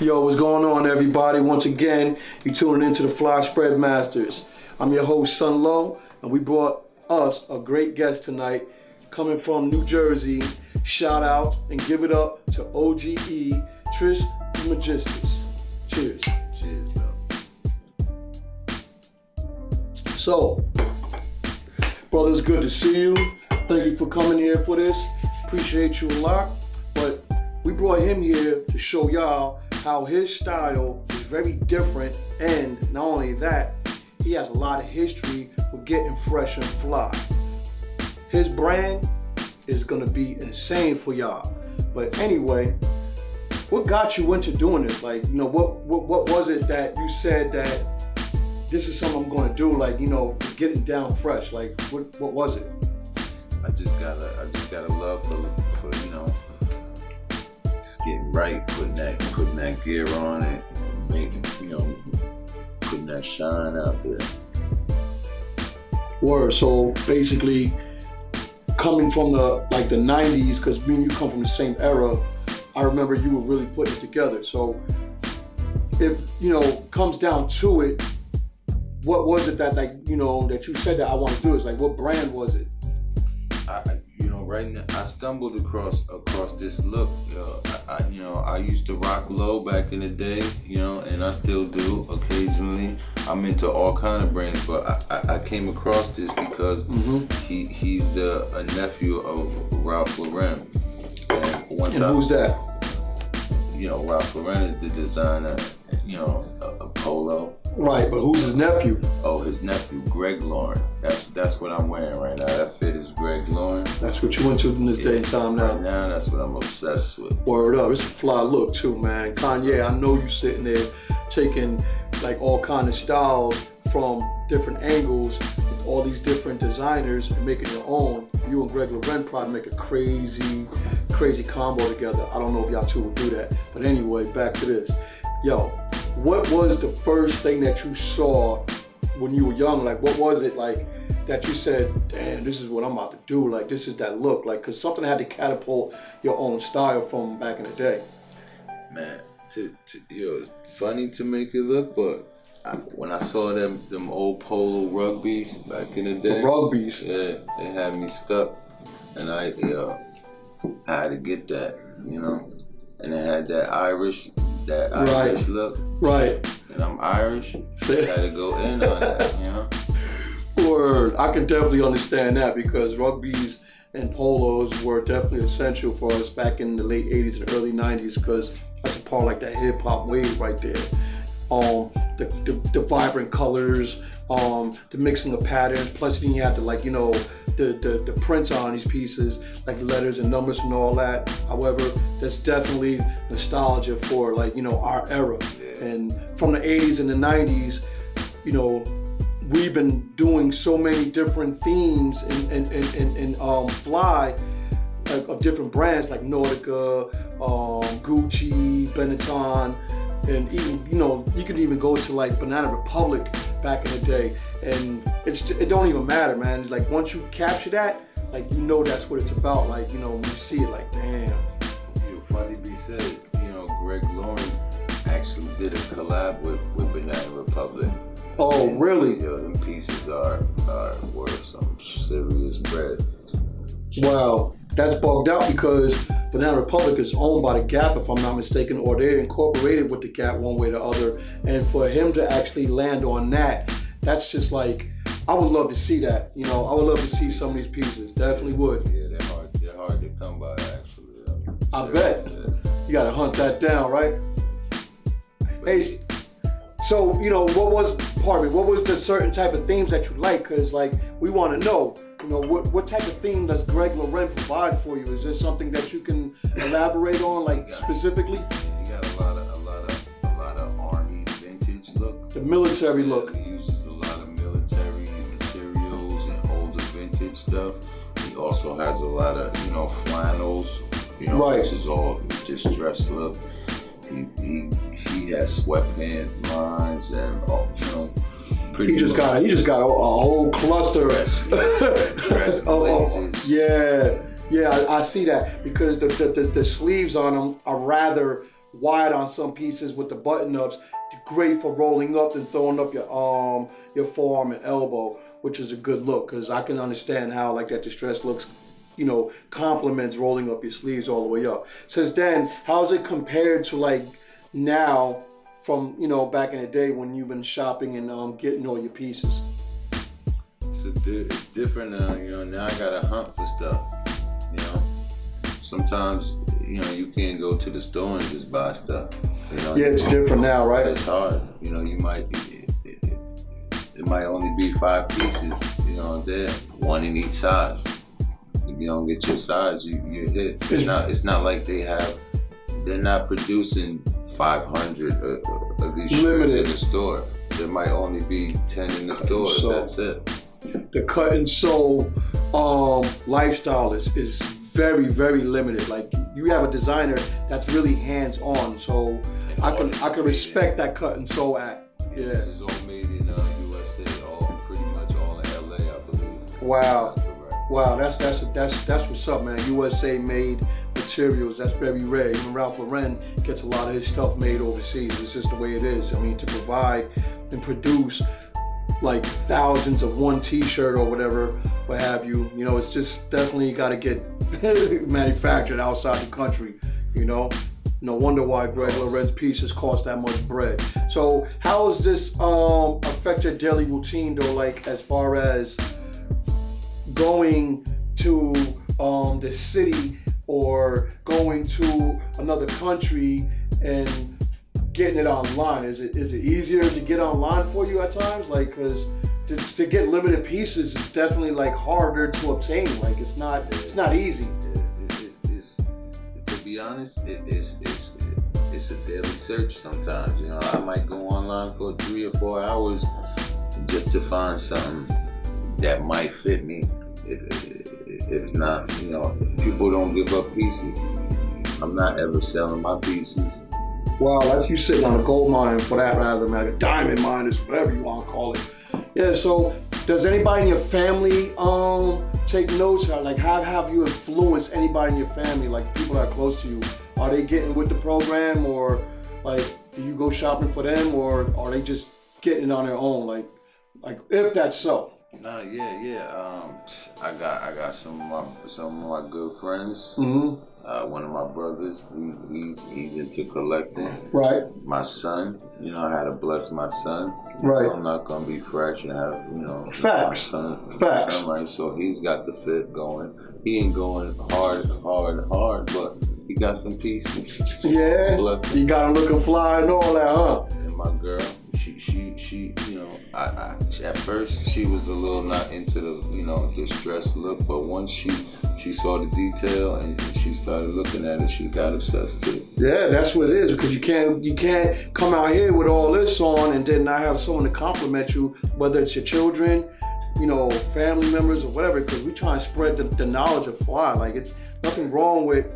Yo, what's going on, everybody? Once again, you tuning into the Fly Spread Masters. I'm your host, Sun Low, and we brought us a great guest tonight coming from New Jersey. Shout out and give it up to OGE, Trish Magistus. Cheers. Cheers, bro. So, brother, it's good to see you. Thank you for coming here for this. Appreciate you a lot. But we brought him here to show y'all how his style is very different, and not only that, he has a lot of history with getting fresh and fly. His brand is gonna be insane for y'all. But anyway, what got you into doing this? Like, you know, what was it that you said that this is something I'm gonna do? Like, you know, getting down fresh. Like, what was it? I just got a love for you know, just getting right, putting that gear on and making, you know, putting that shine out there. Word. So basically, coming from the 90s, because me and you come from the same era, I remember you were really putting it together. So if, you know, comes down to it, what was it that, like, you know, that you said that I want to do? Is like, what brand was it? Right now, I stumbled across this look. I used to rock low back in the day, you know, and I still do occasionally. I'm into all kind of brands, but I came across this because he's a nephew of Ralph Lauren. And who's that? You know, Ralph Lauren is the designer, you know, a polo. Right, but who's his nephew? Oh, his nephew, Greg Lauren. That's what I'm wearing right now. That fit is Greg Lauren. That's what you into in this day and time now. Right now, that's what I'm obsessed with. Word up, it's a fly look too, man. Kanye, I know you sitting there taking like all kind of styles from different angles with all these different designers and making your own. You and Greg Lauren probably make a crazy combo together. I don't know if y'all two would do that. But anyway, back to this. Yo, what was the first thing that you saw when you were young? Like, what was it like that you said, damn, this is what I'm about to do? Like, this is that look. Like, because something had to catapult your own style from back in the day. Man, it's funny to make it look, but when I saw them old polo rugbies back in the day. The rugbies? Yeah, they had me stuck. And I had to get that, you know. And it had that Irish look. Right. And I'm Irish, so I had to go in on that, you know? Word. I can definitely understand that because rugbies and polos were definitely essential for us back in the late 80s and early 90s because that's a part of like that hip hop wave right there. The vibrant colors, the mixing of patterns, plus then you had to, like, you know, the prints on these pieces, like letters and numbers and all that. However, there's definitely nostalgia for, like, you know, our era. Yeah. And from the 80s and the 90s, you know, we've been doing so many different themes and fly of different brands like Nautica, Gucci, Benetton, and even, you know, you can even go to like Banana Republic back in the day, and it don't even matter, man. It's like once you capture that, like, you know, that's what it's about. Like, you know, when you see it, like, damn. Funny be said, you know, Greg Lauren actually did a collab with Banana Republic. Oh, and, really? You know, them pieces are worth some serious bread. Wow, that's bugged out because Banana Republic is owned by the Gap, if I'm not mistaken, or they're incorporated with the Gap one way or the other. And for him to actually land on that, that's just like, I would love to see that. You know, I would love to see some of these pieces. Definitely would. Yeah, they're hard to come by, actually. I bet. Yeah. You gotta hunt that down, right? Hey, so, you know, what was the certain type of themes that you like? Because, like, we want to know, you know, what type of theme does Greg Lauren provide for you? Is there something that you can elaborate on, like, specifically? You got a lot of Army vintage look. The military look. He uses a lot of military materials and older vintage stuff. He also has a lot of, you know, flannels, you know, right, which is all distressed look. He has sweatpant lines and, you know, He just got a whole cluster. Dress yeah, I see that because the sleeves on them are rather wide on some pieces with the button ups. Great for rolling up and throwing up your forearm and elbow, which is a good look, because I can understand how like that distressed looks, complements rolling up your sleeves all the way up. Since then, how's it compared to like now from, back in the day when you've been shopping and getting all your pieces? It's different now, now I gotta hunt for stuff, Sometimes, you can't go to the store and just buy stuff, Yeah, it's different now, right? It's hard, you might, it might only be 5 pieces, there, 1 in each size. If you don't get your size, you're hit. It's not like they're not producing 500 of these shirts in the store. There might only be 10 in the store. That's it. The cut and sew lifestyle is very, very limited. Like you have a designer that's really hands on, so I can respect that cut and sew act. Yeah. This is all made in USA, pretty much all in LA, I believe. Wow. Wow, that's what's up, man. USA made materials, that's very rare. Even Ralph Lauren gets a lot of his stuff made overseas. It's just the way it is. I mean, to provide and produce like thousands of one t-shirt or whatever, what have you, it's just definitely got to get manufactured outside the country, No wonder why Greg Lorenz pieces cost that much bread. So how does this affect your daily routine though, like as far as going to the city or going to another country and getting it online? Is it easier to get online for you at times? Like, cause to get limited pieces is definitely like harder to obtain. Like it's not easy. To be honest, it's a daily search sometimes. I might go online for 3 or 4 hours just to find something that might fit me. If not, people don't give up pieces. I'm not ever selling my pieces. Wow, that's you sitting on a gold mine for that rather than a diamond mine, or whatever you want to call it. Yeah, so does anybody in your family take notes? Or like have you influenced anybody in your family, like people that are close to you? Are they getting with the program, or like do you go shopping for them, or are they just getting it on their own? Like if that's so. Yeah. I got some of my good friends. Mm-hmm. One of my brothers, he's into collecting. Right. My son, I had to bless my son. Right. I'm not gonna be fresh and have Facts. my son, right? So he's got the fit going. He ain't going hard, but he got some pieces. Yeah. You got him looking fly and all that, huh? And my girl, she at first she was a little not into the distressed look, but once she saw the detail and she started looking at it, she got obsessed too. Yeah, that's what it is, because you can't come out here with all this on and then not have someone to compliment you, whether it's your children, family members or whatever, because we try and spread the knowledge of fly. Like it's nothing wrong with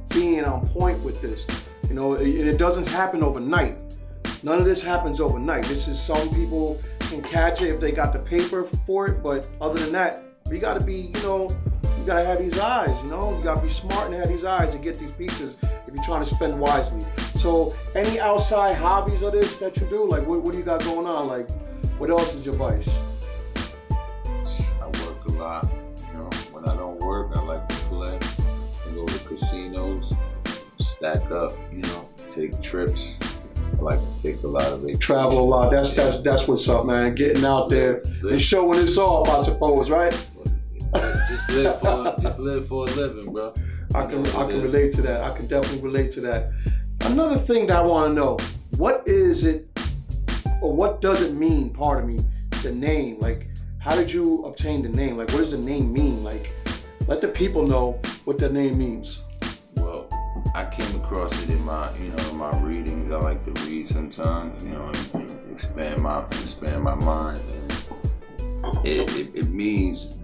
being on point with this, and it doesn't happen overnight. None of this happens overnight. This is, some people can catch it if they got the paper for it, but other than that, you gotta be, you gotta have these eyes, you gotta be smart and have these eyes to get these pieces if you're trying to spend wisely. So any outside hobbies of this that you do? Like what do you got going on? Like what else is your vice? I work a lot, when I don't work, I like to play and go to casinos, stack up, take trips. I like to take a lot of it. Travel a lot. That's what's up, man. Getting out there and showing this off, I suppose, right? Just live for a living, bro. I can relate to that. I can definitely relate to that. Another thing that I want to know: what is it, or what does it mean? Pardon me, the name. Like, how did you obtain the name? Like, what does the name mean? Like, let the people know what the name means. Well, I came across it in my, my readings. I like to read sometimes, and expand my mind. And it means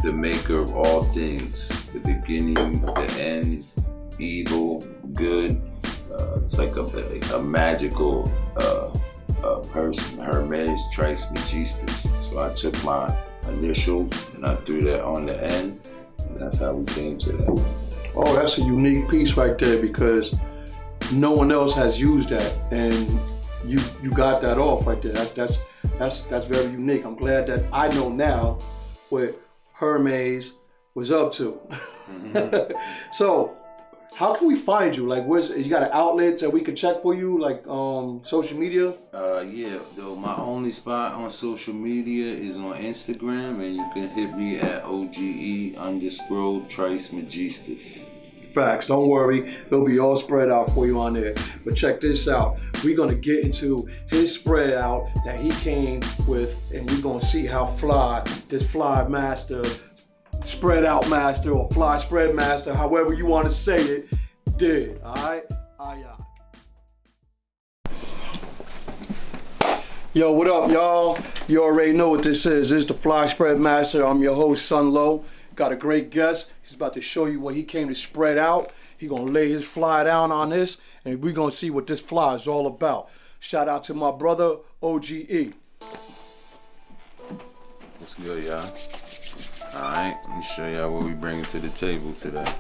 the maker of all things, the beginning, the end, evil, good. It's like a magical person, Hermes Trismegistus. So I took my initials and I threw that on the end, and that's how we came to that. Oh, that's a unique piece right there, because no one else has used that, and you got that off right there. That's very unique. I'm glad that I know now what Hermes was up to. So, how can we find you? Like, you got an outlet that we can check for you, like social media? Yeah, though my only spot on social media is on Instagram, and you can hit me at OGE_Trice Facts, don't worry, it'll be all spread out for you on there. But check this out, we're gonna get into his spread out that he came with, and we're gonna see how fly this fly master, spread out master, or fly spread master, however you want to say it, did. All right. Yo, what up, y'all? You already know what this is. This is the Fly Spread Master. I'm your host, Sun Low. Got a great guest. He's about to show you what he came to spread out. He's gonna lay his fly down on this, and we're gonna see what this fly is all about. Shout out to my brother, OGE. What's good, y'all? Alright, let me show y'all what we bringing to the table today.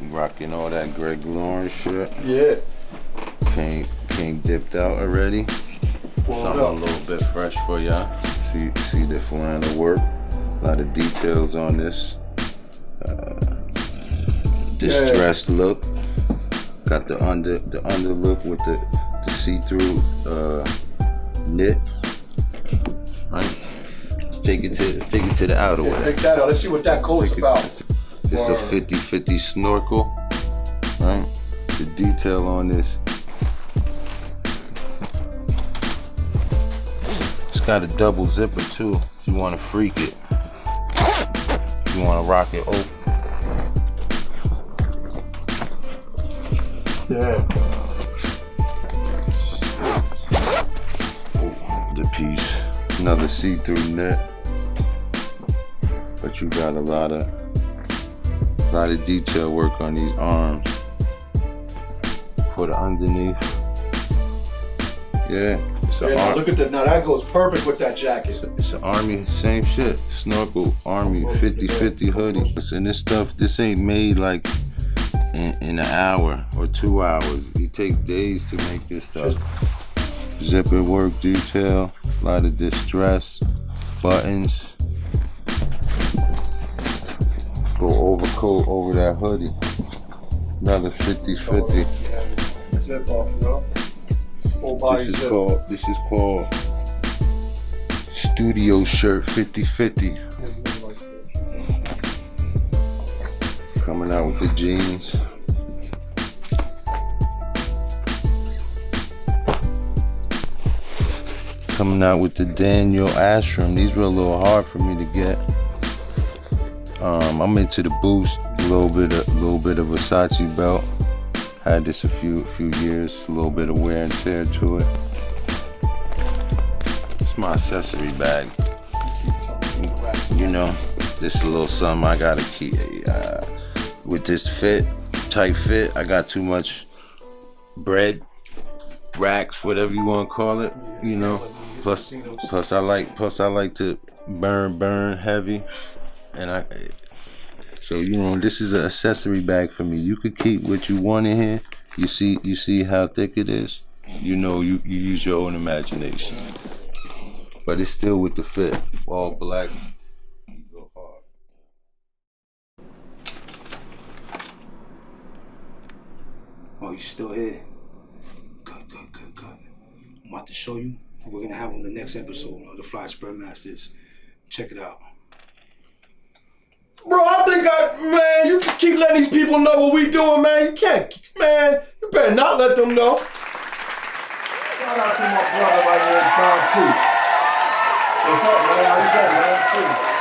We rocking all that Greg Lawrence shit. Yeah. Came dipped out already. Something a little bit fresh for y'all. See the flannel work. A lot of details on this. Distressed look. Got the under look with the see-through knit. Right. Let's take it to the outerwear. Take that out. Let's see what that coat's about. This is a 50-50 snorkel. Right. The detail on this. Got a double zipper too, if you want to freak it. If you want to rock it open. Yeah. The piece. Another see-through net. But you got a lot of detail work on these arms. Put it underneath. Yeah. Look at that. Now that goes perfect with that jacket. It's an Army, same shit. Snorkel, Army, 50-50 hoodie. And this stuff, this ain't made like in an hour or 2 hours. It takes days to make this stuff. Zipper work, detail, a lot of distress, buttons. Go overcoat over that hoodie. Another 50-50. Zip off, bro. This is called studio shirt 50-50. Coming out with the jeans. Coming out with the Daniel Ashram. These were a little hard for me to get. I'm into the Boost, a little bit of Versace belt. Had this a few years, a little bit of wear and tear to it. It's my accessory bag. You know, this is a little something I gotta keep. With this tight fit, I got too much bread, racks, whatever you want to call it. You know. Plus I like to burn heavy, and So, you know, this is an accessory bag for me. You could keep what you want in here. You see how thick it is? You know, you use your own imagination. But it's still with the fit. All black. You go hard. Oh, you still here? Good. I'm about to show you what we're gonna have on the next episode of the Fly Spread Masters. Check it out. Bro, man, you can keep letting these people know what we doing, man. You can't, man. You better not let them know. Shout out to my brother right here, Don T. What's up, man? How you doing, man? Please.